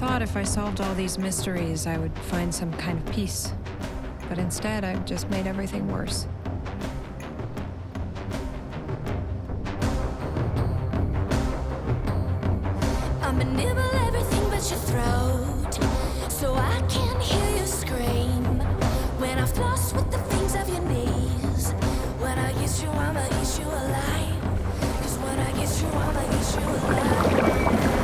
thought if I solved all these mysteries, I would find some kind of peace. But instead, I've just made everything worse. I'ma nibble everything but your throat, so I can hear you scream. When I've lost with the things of your knees, when I get you, I'ma eat you alive. 'Cause when I get you, I'ma eat you alive.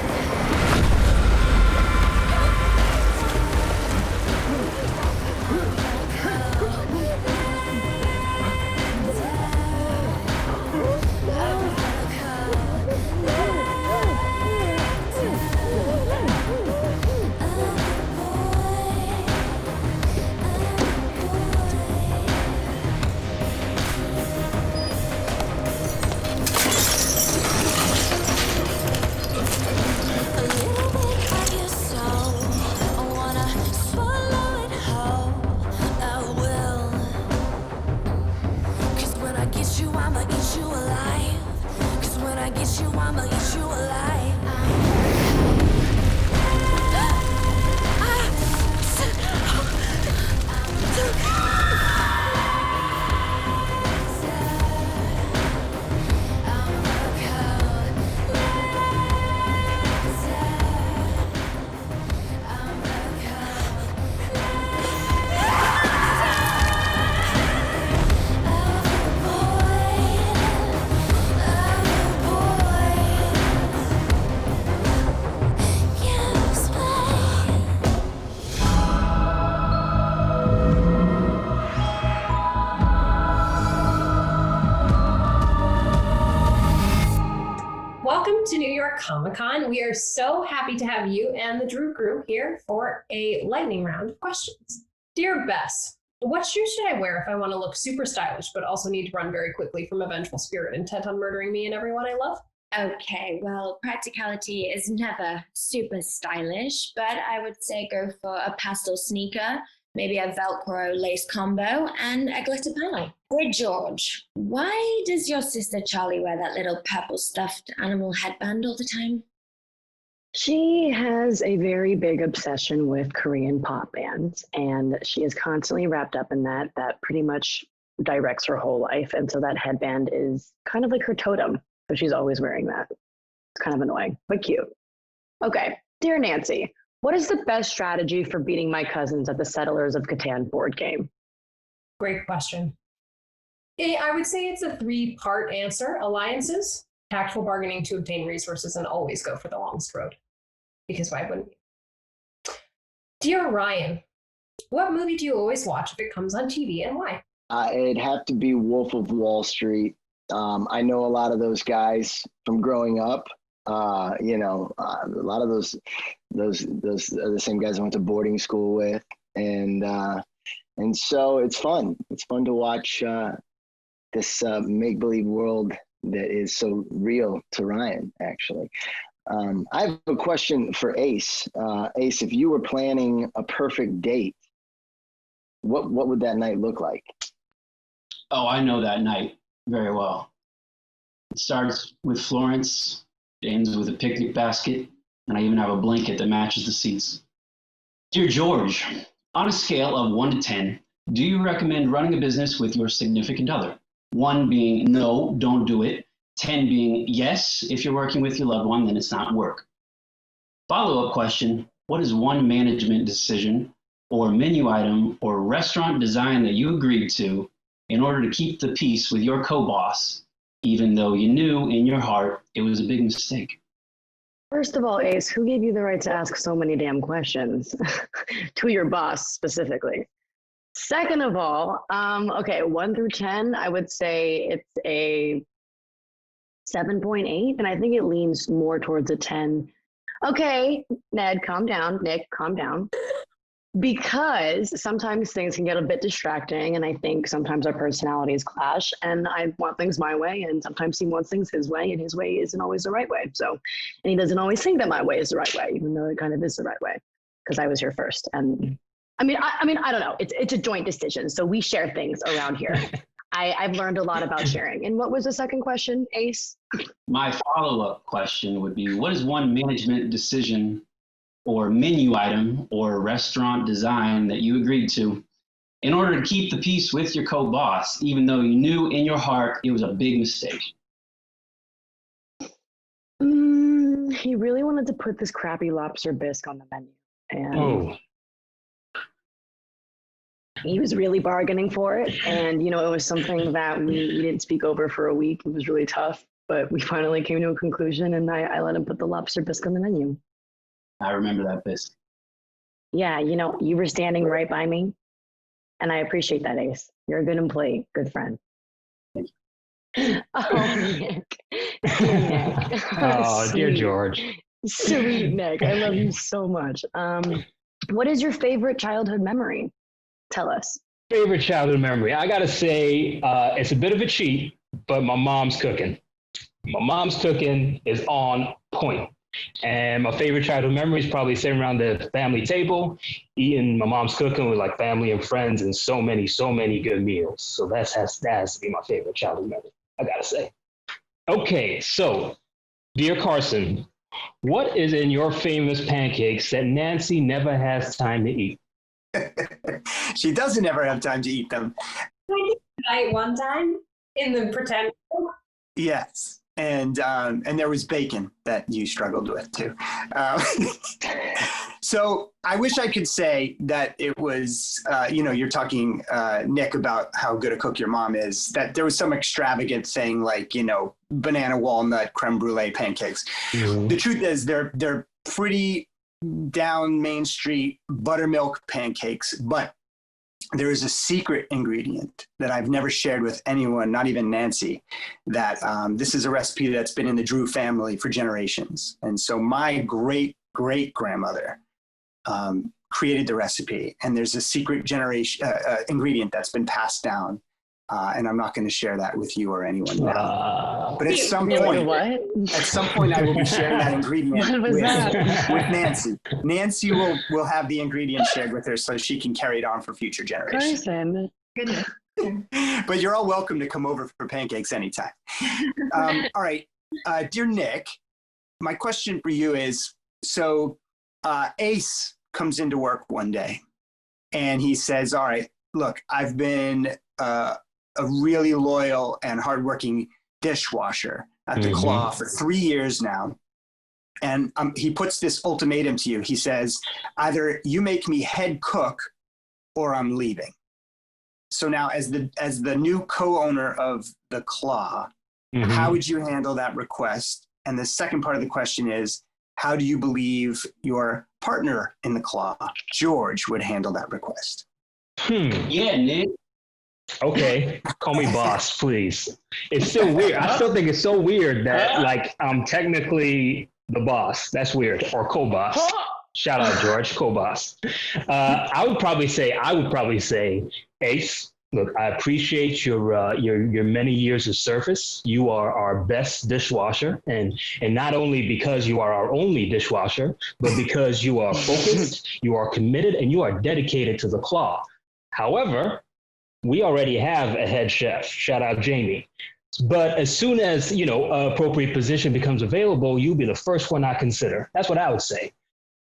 To New York Comic-Con. We are so happy to have you and the Drew crew here for a lightning round of questions. Dear Bess, what shoes should I wear if I want to look super stylish, but also need to run very quickly from a vengeful spirit intent on murdering me and everyone I love? Okay, well, practicality is never super stylish, but I would say go for a pastel sneaker, maybe a Velcro lace combo, and a glitter panel. Dear George, why does your sister Charlie wear that little purple stuffed animal headband all the time? She has a very big obsession with Korean pop bands, and she is constantly wrapped up in that. That pretty much directs her whole life, and so that headband is kind of like her totem, so she's always wearing that. It's kind of annoying, but cute. Okay, dear Nancy, what is the best strategy for beating my cousins at the Settlers of Catan board game? Great question. I would say it's a 3-part answer. Alliances, tactful bargaining to obtain resources, and always go for the longest road. Because why wouldn't you? Dear Ryan, what movie do you always watch if it comes on TV and why? It'd have to be Wolf of Wall Street. I know a lot of those guys from growing up. A lot of those are the same guys I went to boarding school with, and so it's fun. It's fun to watch this make-believe world that is so real to Ryan. Actually, I have a question for Ace. Ace, if you were planning a perfect date, what would that night look like? Oh, I know that night very well. It starts with Florence. It ends with a picnic basket, and I even have a blanket that matches the seats. Dear George, on a scale of 1 to 10, do you recommend running a business with your significant other? 1 being no, don't do it. 10 being yes, if you're working with your loved one, then it's not work. Follow-up question, what is one management decision or menu item or restaurant design that you agreed to in order to keep the peace with your co-boss, even though you knew in your heart it was a big mistake? First of all, Ace, who gave you the right to ask so many damn questions to your boss specifically? Second of all, okay, 1 through 10, I would say it's a 7.8, and I think it leans more towards a 10. Okay, Ned, calm down. Nick, calm down. Because sometimes things can get a bit distracting, and I think sometimes our personalities clash, and I want things my way, and sometimes he wants things his way, and his way isn't always the right way. So, and he doesn't always think that my way is the right way, even though it kind of is the right way, because I was here first. And I mean, I don't know. It's a joint decision, so we share things around here. I've learned a lot about sharing. And what was the second question, Ace? My follow-up question would be, what is one management decision or menu item or restaurant design that you agreed to in order to keep the peace with your co-boss, even though you knew in your heart it was a big mistake? He really wanted to put this crappy lobster bisque on the menu. And he was really bargaining for it. And, you know, it was something that we didn't speak over for a week. It was really tough, but we finally came to a conclusion, and I let him put the lobster bisque on the menu. I remember that bisque. Yeah, you know, you were standing right by me, and I appreciate that, Ace. You're a good employee, good friend. Thank you. Oh, Nick. Dear Nick. Oh, dear George. Sweet Nick. I love you so much. What is your favorite childhood memory? Tell us. Favorite childhood memory. I got to say, it's a bit of a cheat, but my mom's cooking. My mom's cooking is on point. And my favorite childhood memory is probably sitting around the family table, eating my mom's cooking with like family and friends, and so many good meals. So that has to be my favorite childhood memory, I got to say. Okay, so, dear Carson, what is in your famous pancakes that Nancy never has time to eat? She doesn't ever have time to eat them. I ate one time in the pretend. Yes. And there was bacon that you struggled with too. So I wish I could say that it was, you're talking, Nick, about how good a cook your mom is, that there was some extravagant thing like, banana walnut creme brulee pancakes. Mm-hmm. The truth is they're pretty down Main Street buttermilk pancakes, but there is a secret ingredient that I've never shared with anyone, not even Nancy, that this is a recipe that's been in the Drew family for generations. And so my great-great-grandmother created the recipe, and there's a secret ingredient that's been passed down. And I'm not going to share that with you or anyone now. But at some point, I will be sharing that ingredient with Nancy. Nancy will have the ingredient shared with her so she can carry it on for future generations. Carson. Goodness. But you're all welcome to come over for pancakes anytime. All right. Dear Nick, my question for you is, so Ace comes into work one day and he says, all right, look, I've been a really loyal and hardworking dishwasher at the Claw for 3 years now. And he puts this ultimatum to you. He says, either you make me head cook or I'm leaving. So now as the new co-owner of the Claw, how would you handle that request? And the second part of the question is, how do you believe your partner in the Claw, George, would handle that request? Yeah, Nick. Okay, call me boss, please. It's still weird. I still think it's so weird that like I'm technically the boss. That's weird. Or co-boss. Shout out George, co-boss. I would probably say, Ace, look, I appreciate your many years of service. You are our best dishwasher, and not only because you are our only dishwasher, but because you are focused, you are committed, and you are dedicated to the Claw. However, we already have a head chef. Shout out Jamie. But as soon as, an appropriate position becomes available, you'll be the first one I consider. That's what I would say.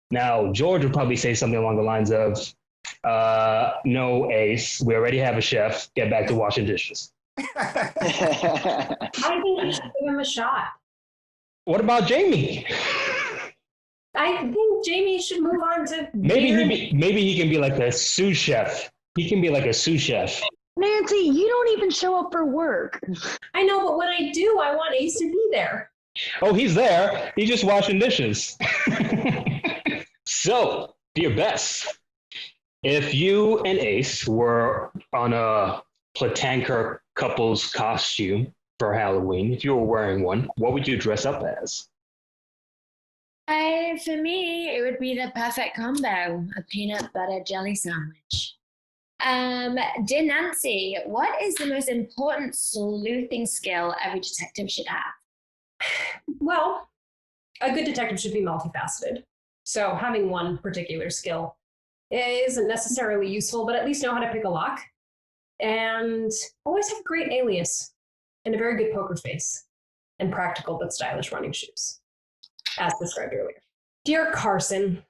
Now, George would probably say something along the lines of, no, Ace, we already have a chef. Get back to washing dishes. I think you should give him a shot. What about Jamie? I think Jamie should move on to maybe he can be like a sous chef. He can be like a sous chef. Nancy, you don't even show up for work. I know, but when I do, I want Ace to be there. Oh, he's there. He's just washing dishes. So, dear Bess, if you and Ace were on a Platanker couple's costume for Halloween, if you were wearing one, what would you dress up as? For me, it would be the perfect combo, a peanut butter jelly sandwich. Dear Nancy, what is the most important sleuthing skill every detective should have? Well, a good detective should be multifaceted. So having one particular skill isn't necessarily useful, but at least know how to pick a lock. And always have a great alias and a very good poker face and practical but stylish running shoes, as described earlier. Dear Carson,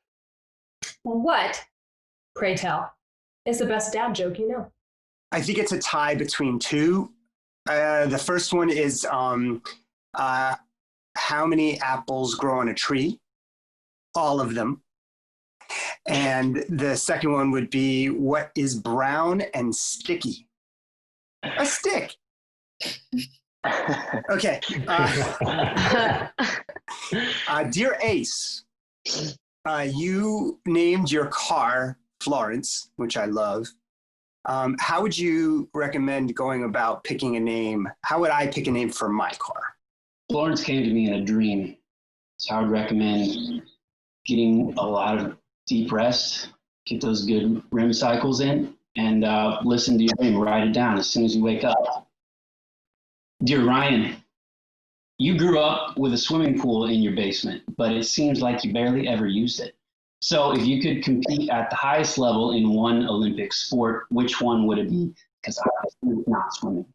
What, pray tell, is the best dad joke you know? I think it's a tie between two. The first one is how many apples grow on a tree? All of them. And the second one would be, what is brown and sticky? A stick. Okay. Dear Ace, you named your car Florence, which I love. How would you recommend going about picking a name? How would I pick a name for my car? Florence came to me in a dream. So I would recommend getting a lot of deep rest, get those good REM cycles in, and listen to your dream, write it down as soon as you wake up. Dear Ryan, you grew up with a swimming pool in your basement, but it seems like you barely ever used it. So if you could compete at the highest level in one Olympic sport, which one would it be? Because obviously it's not swimming.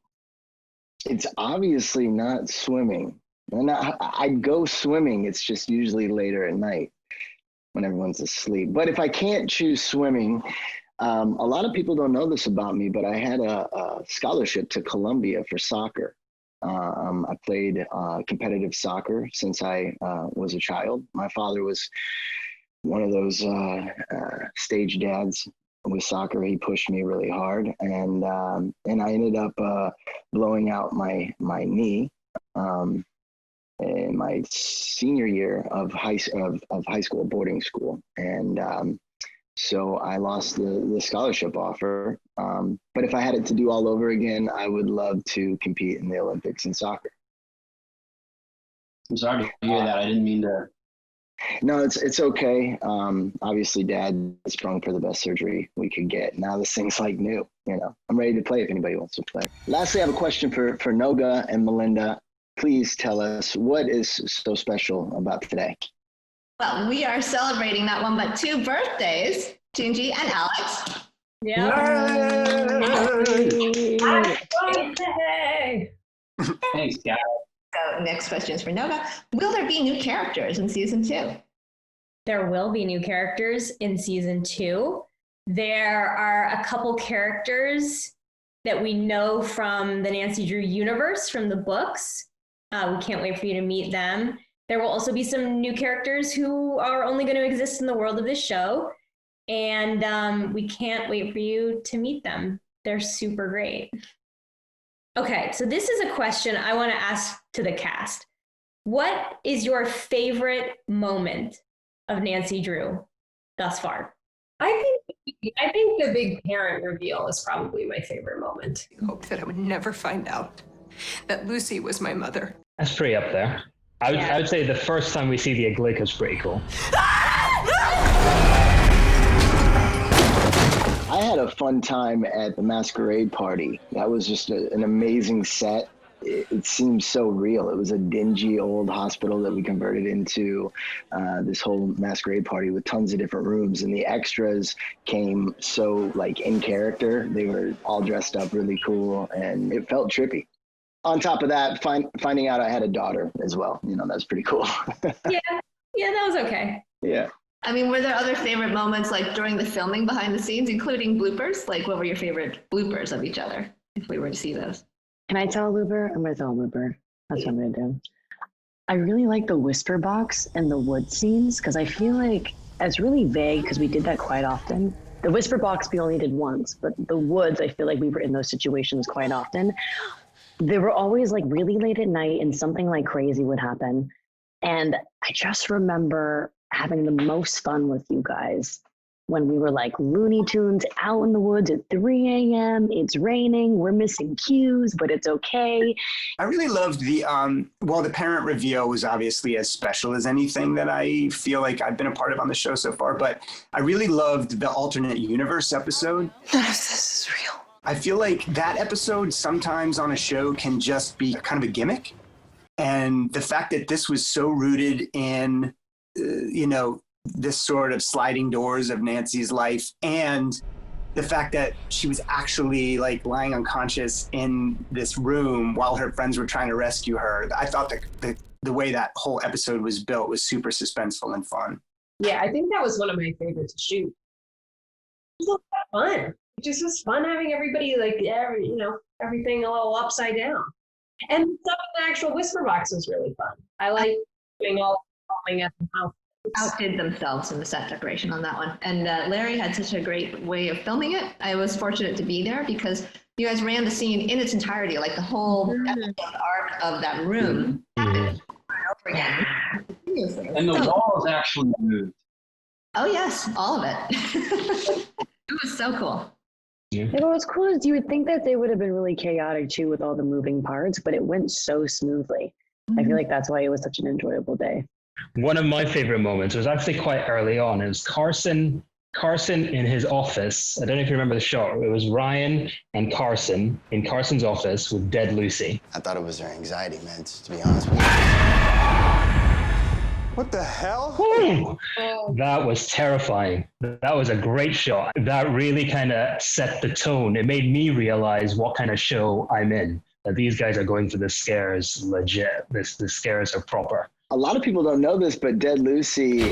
It's obviously not swimming. And I'd go swimming. It's just usually later at night when everyone's asleep. But if I can't choose swimming, a lot of people don't know this about me, but I had a scholarship to Columbia for soccer. I played competitive soccer since I was a child. My father was one of those stage dads with soccer. He pushed me really hard, and I ended up blowing out my knee in my senior year of high school, boarding school, and so I lost the scholarship offer. But if I had it to do all over again, I would love to compete in the Olympics in soccer. I'm sorry to hear that. I didn't mean to. No, it's okay. Obviously, Dad sprung for the best surgery we could get. Now this thing's like new. I'm ready to play if anybody wants to play. Lastly, I have a question for Noga and Melinda. Please tell us, what is so special about today? Well, we are celebrating not one but two birthdays, Tunji and Alex. Yeah. Thanks, guys. So next question is for Noga. Will there be new characters in season 2? There will be new characters in season 2. There are a couple characters that we know from the Nancy Drew universe, from the books. We can't wait for you to meet them. There will also be some new characters who are only going to exist in the world of this show. And we can't wait for you to meet them. They're super great. Okay, so this is a question I want to ask to the cast. What is your favorite moment of Nancy Drew thus far? I think the big parent reveal is probably my favorite moment. I hoped that I would never find out that Lucy was my mother. That's pretty up there. I would say the first time we see the Aglica is pretty cool. I had a fun time at the masquerade party. That was just an amazing set. It seemed so real. It was a dingy old hospital that we converted into this whole masquerade party with tons of different rooms, and the extras came so like in character. They were all dressed up really cool, and it felt trippy. On top of that, finding out I had a daughter as well, that's pretty cool. Yeah, that was okay. Yeah. I mean, were there other favorite moments like during the filming behind the scenes, including bloopers? Like, what were your favorite bloopers of each other, if we were to see those? Can I tell a blooper? I'm going to tell a blooper. That's what I'm going to do. I really like the whisper box and the wood scenes because I feel like it's really vague because we did that quite often. The whisper box we only did once, but the woods, I feel like we were in those situations quite often. They were always like really late at night and something like crazy would happen. And I just remember having the most fun with you guys when we were like Looney Tunes out in the woods at 3 a.m. It's raining. We're missing cues, but it's okay. I really loved the parent reveal was obviously as special as anything that I feel like I've been a part of on the show so far, but I really loved the alternate universe episode. None of this is real. I feel like that episode sometimes on a show can just be kind of a gimmick. And the fact that this was so rooted in, this sort of sliding doors of Nancy's life, and the fact that she was actually like lying unconscious in this room while her friends were trying to rescue her. I thought that the way that whole episode was built was super suspenseful and fun. Yeah, I think that was one of my favorites to shoot. It was fun. It just was fun having everybody everything a little upside down. And stuff in the actual whisper box was really fun. I like doing all falling at the house. Outdid themselves in the set decoration on that one. And Larry had such a great way of filming it. I was fortunate to be there because you guys ran the scene in its entirety, like the whole episode arc of that room happened over again. And the walls actually moved. Oh yes, all of it. It was so cool. Yeah, but what's cool is you would think that they would have been really chaotic too with all the moving parts, but it went so smoothly. I feel like that's why it was such an enjoyable day. One of my favorite moments was actually quite early on. It was Carson in his office. I don't know if you remember the shot. It was Ryan and Carson in Carson's office with dead Lucy. I thought it was their anxiety meds, to be honest with you. What the hell? That was terrifying. That was a great shot. That really kind of set the tone. It made me realize what kind of show I'm in. That these guys are going for the scares legit. The scares are proper. A lot of people don't know this, but Dead Lucy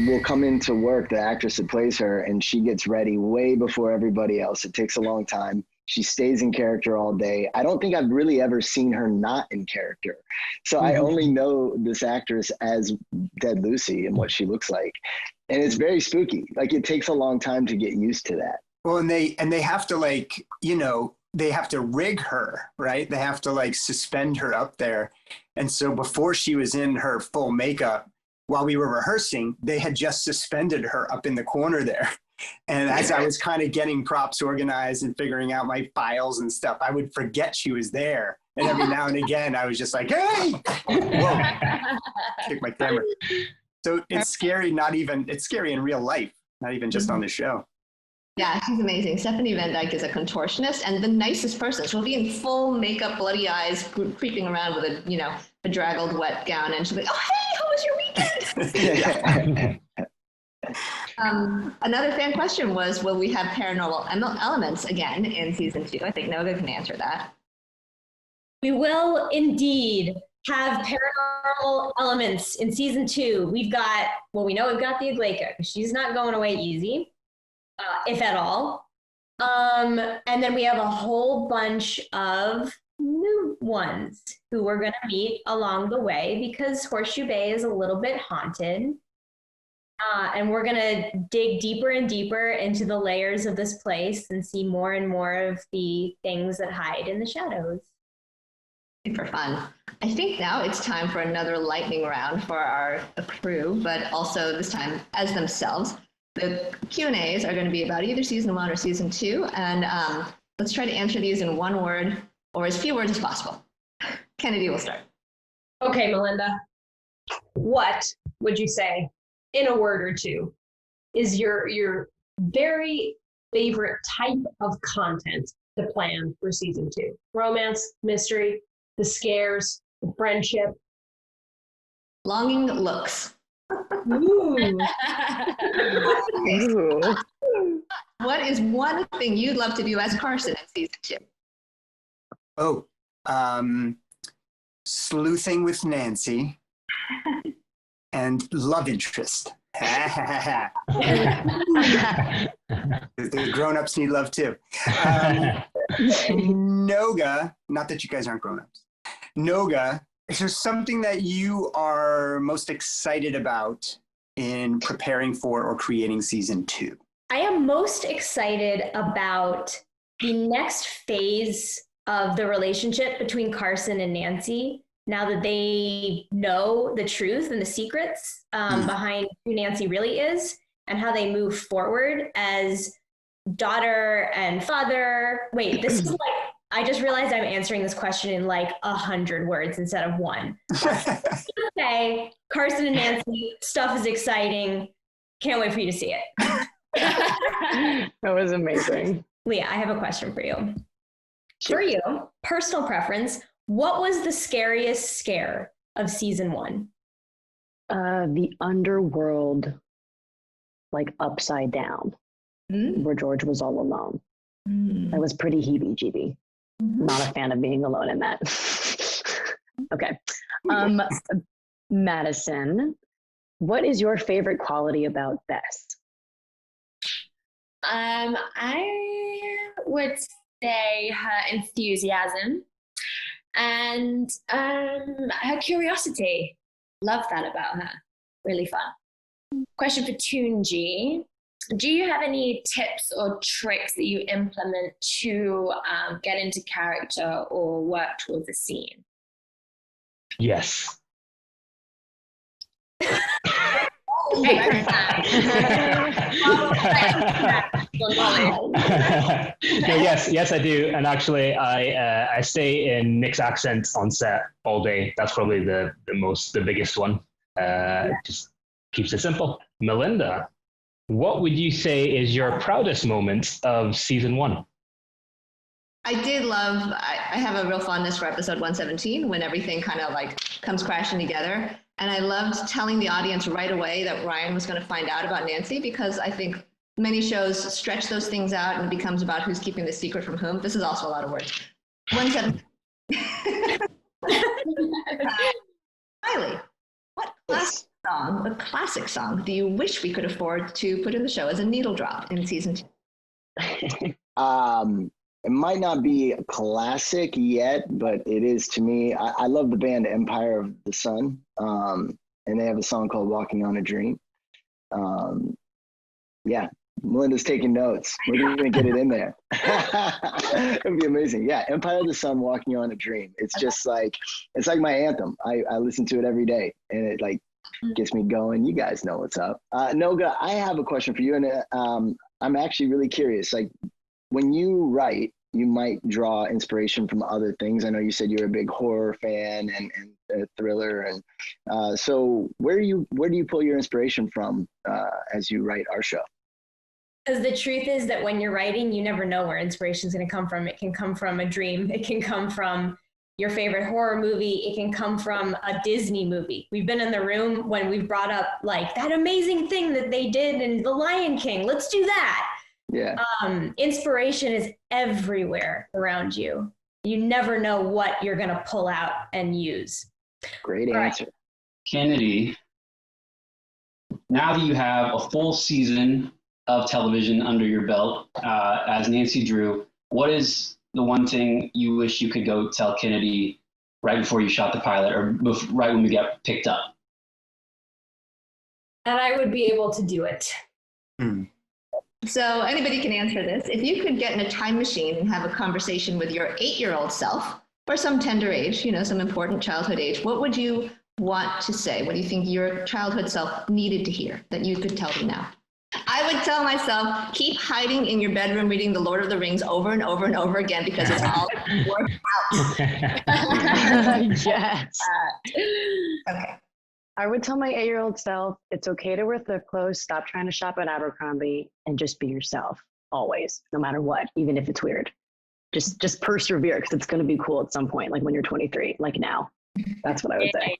will come into work, the actress that plays her, and she gets ready way before everybody else. It takes a long time. She stays in character all day. I don't think I've really ever seen her not in character. So I only know this actress as Dead Lucy and what she looks like. And it's very spooky. Like, it takes a long time to get used to that. Well, and they have to, like, they have to rig her, right? They have to, like, suspend her up there. And so before she was in her full makeup, while we were rehearsing, they had just suspended her up in the corner there. And as I was kind of getting props organized and figuring out my files and stuff, I would forget she was there. And every now and again, I was just like, hey, whoa, kick my camera. So it's scary, it's scary in real life, not even just on the show. Yeah, she's amazing. Stephanie Van Dyke is a contortionist and the nicest person. She'll be in full makeup, bloody eyes, creeping around with a bedraggled wet gown. And she'll be, oh, hey, how was your weekend? Another fan question was, will we have paranormal elements again in season 2? I think Noga can answer that. We will indeed have paranormal elements in season 2. We know we've got the Igleka. She's not going away easy, if at all. And then we have a whole bunch of new ones who we're going to meet along the way because Horseshoe Bay is a little bit haunted. And we're going to dig deeper and deeper into the layers of this place and see more and more of the things that hide in the shadows. Super fun. I think now it's time for another lightning round for our crew, but also this time as themselves. The Q&As are going to be about either season 1 or season 2. And let's try to answer these in one word or as few words as possible. Kennedy will start. Okay, Melinda. What would you say, in a word or two, is your very favorite type of content to plan for season 2? Romance, mystery, the scares, the friendship. Longing looks. Ooh. Ooh. What is one thing you'd love to do as Carson in season 2? Sleuthing with Nancy and love interest. The grown-ups need love too. Noga, not that you guys aren't grown-ups. Noga, is there something that you are most excited about in preparing for or creating season 2? I am most excited about the next phase of the relationship between Carson and Nancy, now that they know the truth and the secrets behind who Nancy really is and how they move forward as daughter and father. Wait, this is like, I just realized I'm answering this question in like 100 words instead of 1. Okay, Carson and Nancy, stuff is exciting. Can't wait for you to see it. That was amazing. Leah, I have a question for you. For you, personal preference, what was the scariest scare of season 1? The underworld, like upside down, where George was all alone. That was pretty heebie-jeebie. Not a fan of being alone in that. Okay. Maddison, What is your favorite quality about Bess? I would say her enthusiasm and her curiosity. Love that about her. Really fun. Question for Tunji. Do you have any tips or tricks that you implement to get into character or work towards a scene? Yes. Yes, I do. And actually, I stay in Nick's accent on set all day. That's probably the biggest one. Just keeps it simple. Melinda, what would you say is your proudest moment of season 1? I did love, I have a real fondness for episode 117 when everything kind of like comes crashing together. And I loved telling the audience right away that Ryan was going to find out about Nancy, because I think many shows stretch those things out and it becomes about who's keeping the secret from whom. This is also a lot of words. 117. Riley, what classic song do you wish we could afford to put in the show as a needle drop in season 2? It might not be a classic yet, but it is to me. I love the band Empire of the Sun, and they have a song called Walking on a Dream. Yeah, Melinda's taking notes. We're going to get it in there. It'd be amazing. Yeah, Empire of the Sun, Walking on a Dream. It's just like, it's like my anthem. I listen to it every day, and it like gets me going. You guys know what's up. Noga, I have a question for you, and I'm actually really curious. Like, when you write, you might draw inspiration from other things. I know you said you're a big horror fan and thriller, and so where do you pull your inspiration from as you write our show? Because the truth is that when you're writing, you never know where inspiration is going to come from. It can come from a dream. It can come from your favorite horror movie. It can come from a Disney movie. We've been in the room when we've brought up like that amazing thing that they did in The Lion King. Let's do that. Yeah. Inspiration is everywhere around you. You never know what you're going to pull out and use. Great answer. Right. Kennedy, now that you have a full season of television under your belt as Nancy Drew, what is the one thing you wish you could go tell Kennedy right before you shot the pilot or right when we got picked up? And I would be able to do it. So anybody can answer this. If you could get in a time machine and have a conversation with your 8-year-old self, or some tender age, some important childhood age, what would you want to say? What do you think your childhood self needed to hear that you could tell them now? I would tell myself, keep hiding in your bedroom reading The Lord of the Rings over and over and over again, because it's all worked out. Yes. Okay. I would tell my 8-year-old self, it's okay to wear thrift clothes, stop trying to shop at Abercrombie, and just be yourself, always, no matter what, even if it's weird. Just persevere, because it's going to be cool at some point, like when you're 23, like now. That's what I would say.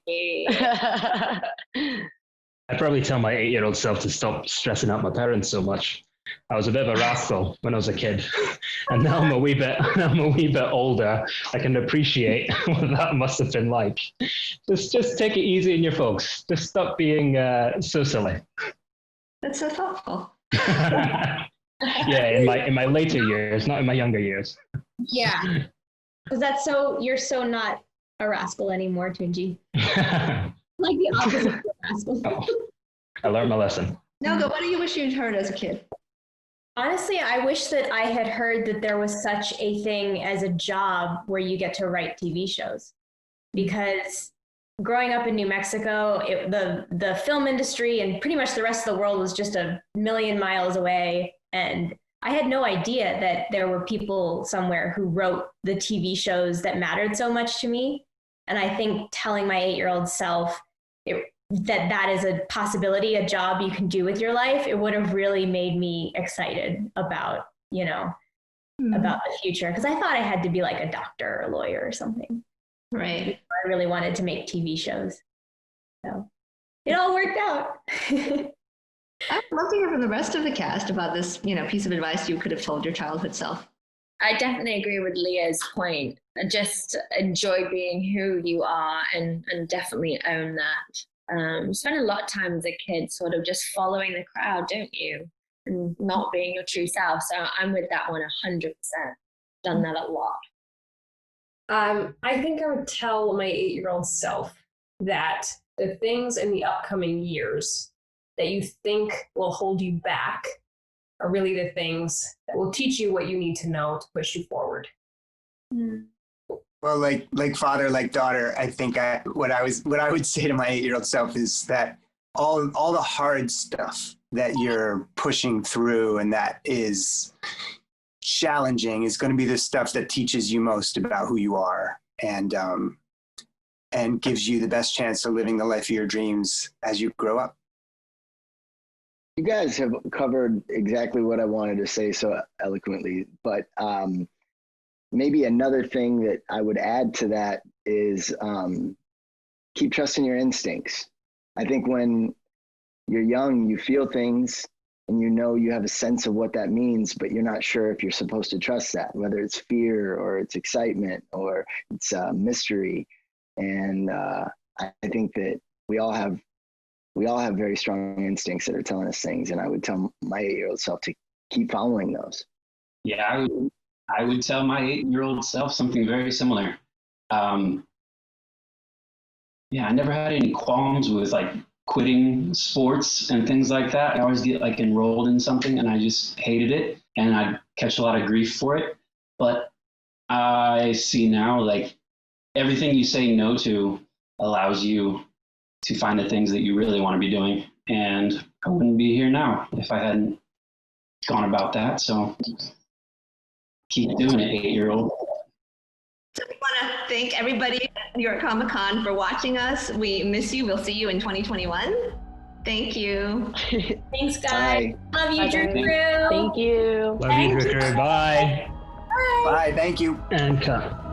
I'd probably tell my 8-year-old self to stop stressing out my parents so much. I was a bit of a rascal when I was a kid, and now I'm a wee bit older. I can appreciate what that must have been like. Just take it easy on your folks. Just stop being so silly. That's so thoughtful. Yeah, in my later years, not in my younger years. Yeah, because you're so not a rascal anymore, Tunji. Like the opposite of a rascal. Oh, I learned my lesson. Noga, what do you wish you'd heard as a kid? Honestly, I wish that I had heard that there was such a thing as a job where you get to write TV shows. Because growing up in New Mexico, the film industry and pretty much the rest of the world was just a million miles away. And I had no idea that there were people somewhere who wrote the TV shows that mattered so much to me. And I think telling my 8-year-old self that is a possibility, a job you can do with your life, it would have really made me excited about, about the future. Because I thought I had to be like a doctor or a lawyer or something. Right. I really wanted to make TV shows. So it all worked out. I'd love to hear from the rest of the cast about this, piece of advice you could have told your childhood self. I definitely agree with Leah's point. Just enjoy being who you are and definitely own that. You spend a lot of time as a kid sort of just following the crowd, don't you? And not being your true self. So I'm with that one 100%. Done that a lot. I think I would tell my 8-year-old self that the things in the upcoming years that you think will hold you back are really the things that will teach you what you need to know to push you forward. Well, like father, like daughter, I think what I would say to my 8-year-old self is that all the hard stuff that you're pushing through and that is challenging is going to be the stuff that teaches you most about who you are and gives you the best chance of living the life of your dreams as you grow up. You guys have covered exactly what I wanted to say so eloquently, but maybe another thing that I would add to that is keep trusting your instincts. I think when you're young, you feel things and you know you have a sense of what that means, but you're not sure if you're supposed to trust that, whether it's fear or it's excitement or it's mystery. And I think that we all have very strong instincts that are telling us things. And I would tell my 8-year-old self to keep following those. Yeah, I would tell my 8-year-old self something very similar. Yeah, I never had any qualms with like quitting sports and things like that. I always get like enrolled in something and I just hated it and I'd catch a lot of grief for it. But I see now like everything you say no to allows you to find the things that you really want to be doing. And I wouldn't be here now if I hadn't gone about that. So keep doing it, 8-year-old. So we want to thank everybody at New York Comic Con for watching us. We miss you. We'll see you in 2021. Thank you. Thanks, guys. Bye. Love you, Drew. Thank you. Love you, Drew. Bye. Bye. Thank you. And cut.